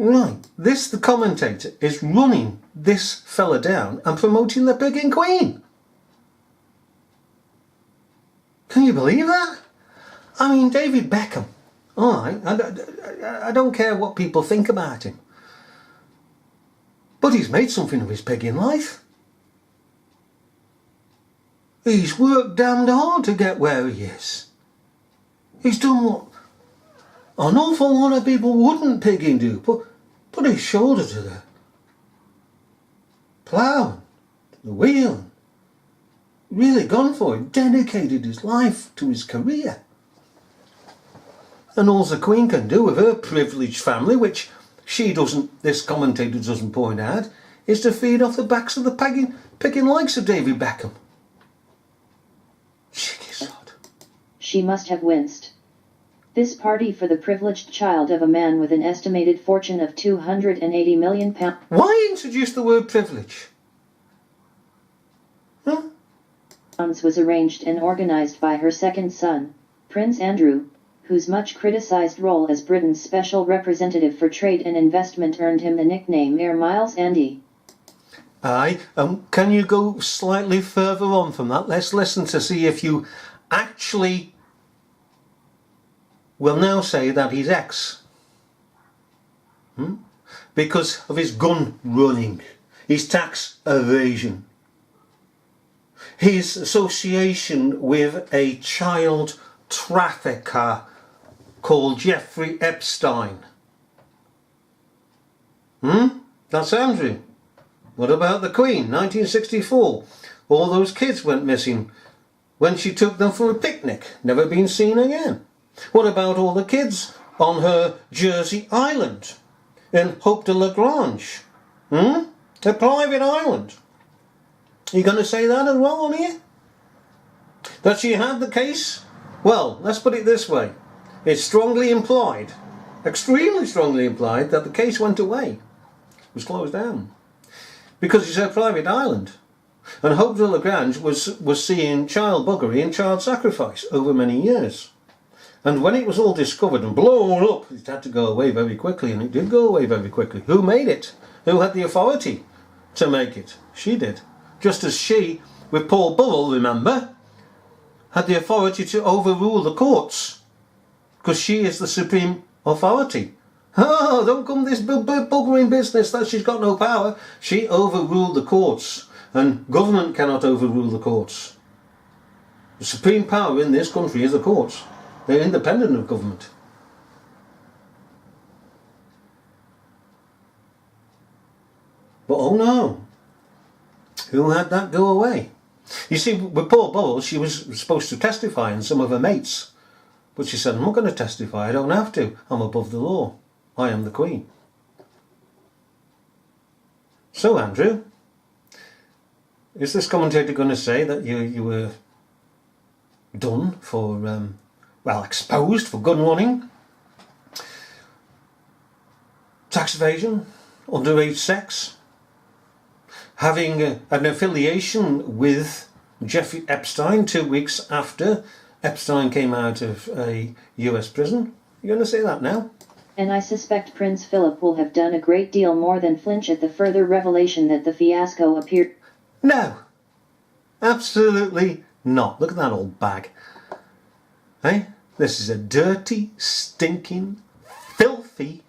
Right, the commentator, is running this fella down and promoting the pigging queen. Can you believe that? I mean, David Beckham, alright, I don't care what people think about him, but he's made something of his pigging life. He's worked damned hard to get where he is. He's done what an awful lot of people wouldn't pigging do, put his shoulder to the plough, the wheel, really gone for it, dedicated his life to his career. And all the Queen can do with her privileged family, which this commentator doesn't point out, is to feed off the backs of the picking likes of David Beckham. Cheeky sod. She must have winced. This party for the privileged child of a man with an estimated fortune of £280 million. Why introduce the word privilege? Was arranged and organised by her second son, Prince Andrew, whose much criticised role as Britain's special representative for trade and investment earned him the nickname Air Miles Andy. Aye, can you go slightly further on from that? Let's listen to see if you actually will now say that he's ex. Because of his gun running, his tax evasion, his association with a child trafficker called Jeffrey Epstein. That's Andrew. What about the Queen, 1964? All those kids went missing when she took them for a picnic, never been seen again. What about all the kids on her Jersey island in Hope de la Grange? A private island. Are you going to say that as well on here? That she had the case? Well, let's put it this way. It's strongly implied, extremely strongly implied, that the case went away. It was closed down. Because it's her private island. And Hope de la Grange was seeing child buggery and child sacrifice over many years. And when it was all discovered and blown up, it had to go away very quickly, and it did go away very quickly. Who made it? Who had the authority to make it? She did. Just as she, with Paul Burrell, remember, had the authority to overrule the courts, because she is the supreme authority. Oh, don't come this buggering business that she's got no power. She overruled the courts, and government cannot overrule the courts. The supreme power in this country is the courts. They're independent of government. But oh no, who had that go away? You see, with Paul Burrell, she was supposed to testify, and some of her mates. But she said, I'm not going to testify, I don't have to. I'm above the law. I am the Queen. So, Andrew, is this commentator going to say that you were done for, exposed for gun running, tax evasion, underage sex, having an affiliation with Jeffrey Epstein 2 weeks after Epstein came out of a US prison? You're going to say that now? And I suspect Prince Philip will have done a great deal more than flinch at the further revelation that the fiasco appeared. No, absolutely not. Look at that old bag. Hey, this is a dirty, stinking, filthy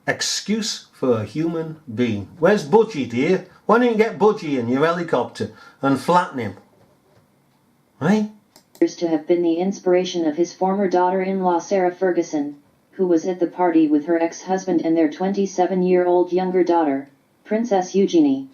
excuse for a human being. Where's Budgie, dear? Why don't you get Budgie in your helicopter and flatten him? Hey? To have been the inspiration of his former daughter-in-law Sarah Ferguson, who was at the party with her ex-husband and their 27-year-old younger daughter, Princess Eugenie.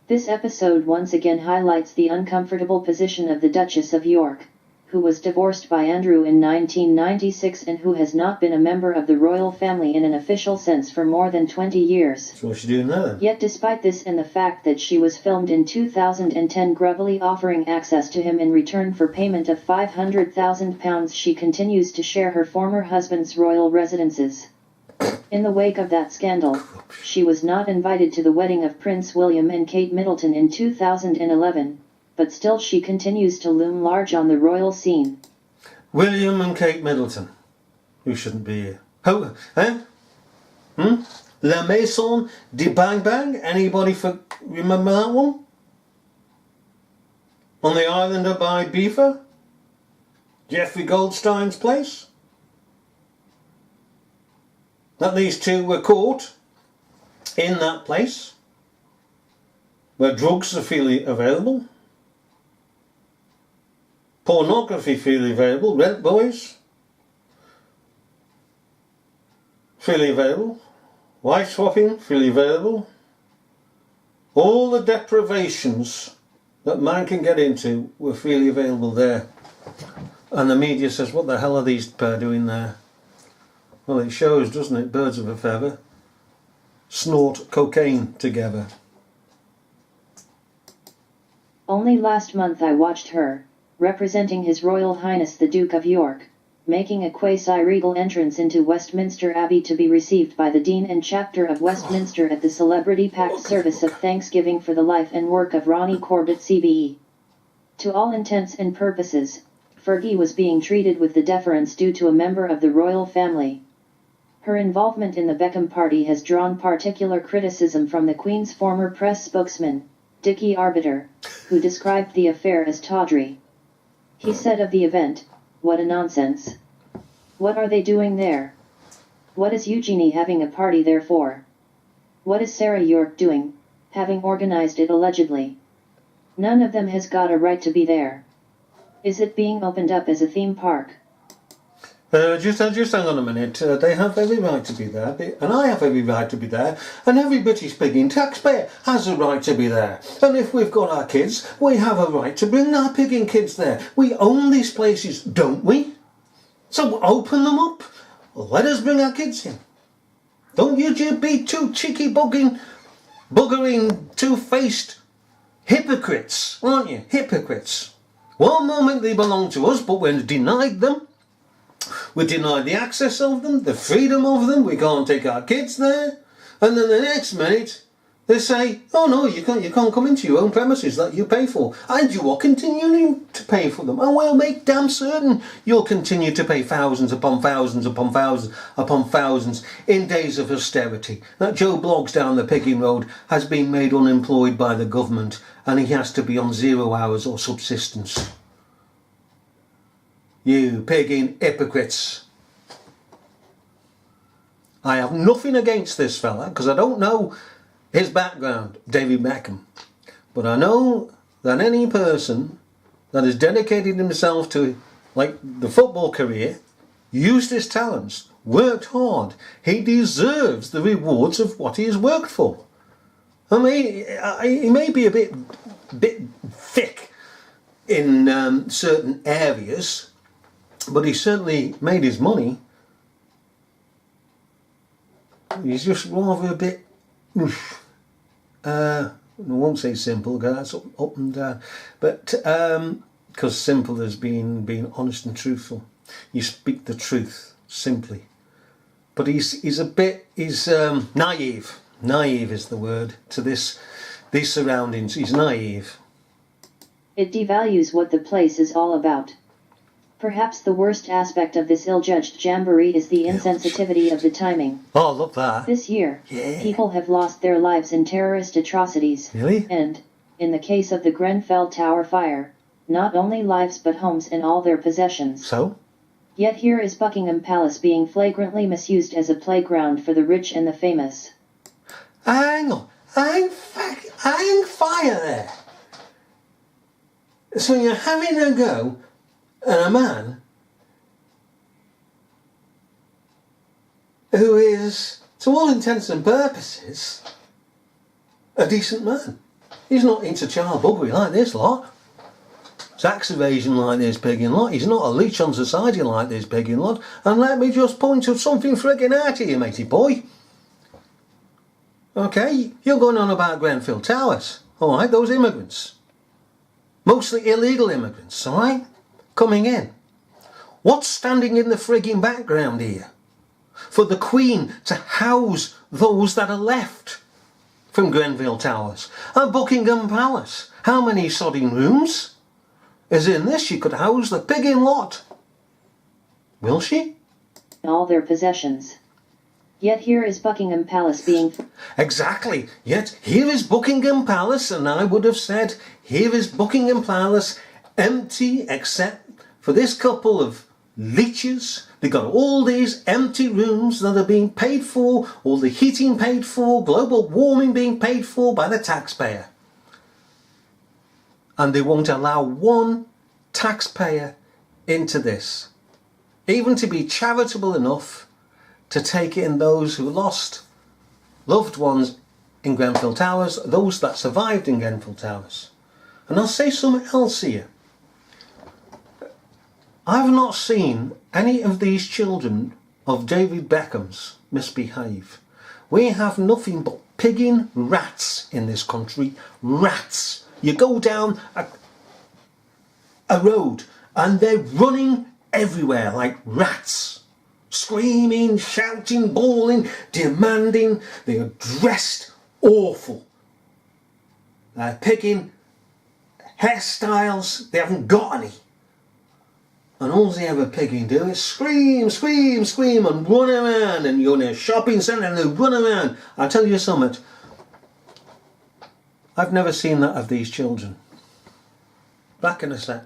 This episode once again highlights the uncomfortable position of the Duchess of York, who was divorced by Andrew in 1996 and who has not been a member of the royal family in an official sense for more than 20 years. So what's she doing now then? Yet despite this and the fact that she was filmed in 2010 grubbily offering access to him in return for payment of £500,000, she continues to share her former husband's royal residences. In the wake of that scandal, she was not invited to the wedding of Prince William and Kate Middleton in 2011, but still she continues to loom large on the royal scene. William and Kate Middleton, who shouldn't be here. Oh, eh? La Maison de Bang Bang. Anybody remember that one? On the island of Ibiza? Jeffrey Goldstein's place? That these two were caught in that place where drugs are freely available, pornography freely available, rent boys freely available, wife swapping freely available, all the deprivations that man can get into were freely available there. And the media says, what the hell are these pair doing there? Well, it shows, doesn't it? Birds of a feather snort cocaine together. Only last month I watched her, representing His Royal Highness the Duke of York, making a quasi-regal entrance into Westminster Abbey to be received by the Dean and Chapter of Westminster at the celebrity-packed service of thanksgiving for the life and work of Ronnie Corbett CBE. To all intents and purposes, Fergie was being treated with the deference due to a member of the royal family. Her involvement in the Beckham party has drawn particular criticism from the Queen's former press spokesman, Dickie Arbiter, who described the affair as tawdry. He said of the event, "What a nonsense. What are they doing there? What is Eugenie having a party there for? What is Sarah York doing, having organized it allegedly? None of them has got a right to be there. Is it being opened up as a theme park?" Just hang on a minute. They have every right to be there, and I have every right to be there, and every British pig-in taxpayer has a right to be there. And if we've got our kids, we have a right to bring our pig-in kids there. We own these places, don't we? So open them up. Let us bring our kids in. Don't you just be two cheeky buggering, two-faced hypocrites, aren't you? Hypocrites. One moment they belong to us, but we're denied them. We deny the access of them, the freedom of them, we can't take our kids there. And then the next minute, they say, oh no, you can't come into your own premises that you pay for. And you are continuing to pay for them. And we'll make damn certain you'll continue to pay thousands upon thousands upon thousands upon thousands in days of austerity. That Joe Bloggs down the Piggin Road has been made unemployed by the government and he has to be on 0 hours or subsistence. You pig-in hypocrites. I have nothing against this fella because I don't know his background, David Beckham. But I know that any person that has dedicated himself to, like, the football career, used his talents, worked hard, he deserves the rewards of what he has worked for. I mean, he may be a bit thick in certain areas, but he certainly made his money. He's just rather a bit, I won't say simple, because that's up and down, but because simple has being honest and truthful. You speak the truth simply. But he's naive. Naive is the word to these surroundings. He's naive. It devalues what the place is all about. Perhaps the worst aspect of this ill-judged jamboree is the insensitivity of the timing. Oh, look that. This year, Yeah. people have lost their lives in terrorist atrocities. Really? And, in the case of the Grenfell Tower fire, not only lives but homes and all their possessions. So? Yet here is Buckingham Palace being flagrantly misused as a playground for the rich and the famous. Hang on. Hang fire there. So you're having a go at a man who is, to all intents and purposes, a decent man. He's not into child buggery like this lot. Tax evasion like this piggin lot. He's not a leech on society like this piggin lot. And let me just point to something friggin' out here, matey boy. Okay, you're going on about Grenfell Towers. Alright, those immigrants. Mostly illegal immigrants, alright? Coming in. What's standing in the frigging background here? For the Queen to house those that are left from Grenfell Towers. And Buckingham Palace. How many sodding rooms? As in this, she could house the piggin lot. Will she? All their possessions. Yet here is Buckingham Palace being... Exactly. Yet here is Buckingham Palace, and I would have said, here is Buckingham Palace empty except for this couple of leeches. They've got all these empty rooms that are being paid for, all the heating paid for, global warming being paid for by the taxpayer. And they won't allow one taxpayer into this, even to be charitable enough to take in those who lost loved ones in Grenfell Towers, those that survived in Grenfell Towers. And I'll say something else here. I've not seen any of these children of David Beckham's misbehave. We have nothing but pigging rats in this country. Rats. You go down a road and they're running everywhere like rats. Screaming, shouting, bawling, demanding. They are dressed awful. They're picking hairstyles. They haven't got any. And all they ever pigging do is scream, scream, scream and run around. And you're in a shopping centre and they run around. I'll tell you something. I've never seen that of these children. Back in a sec.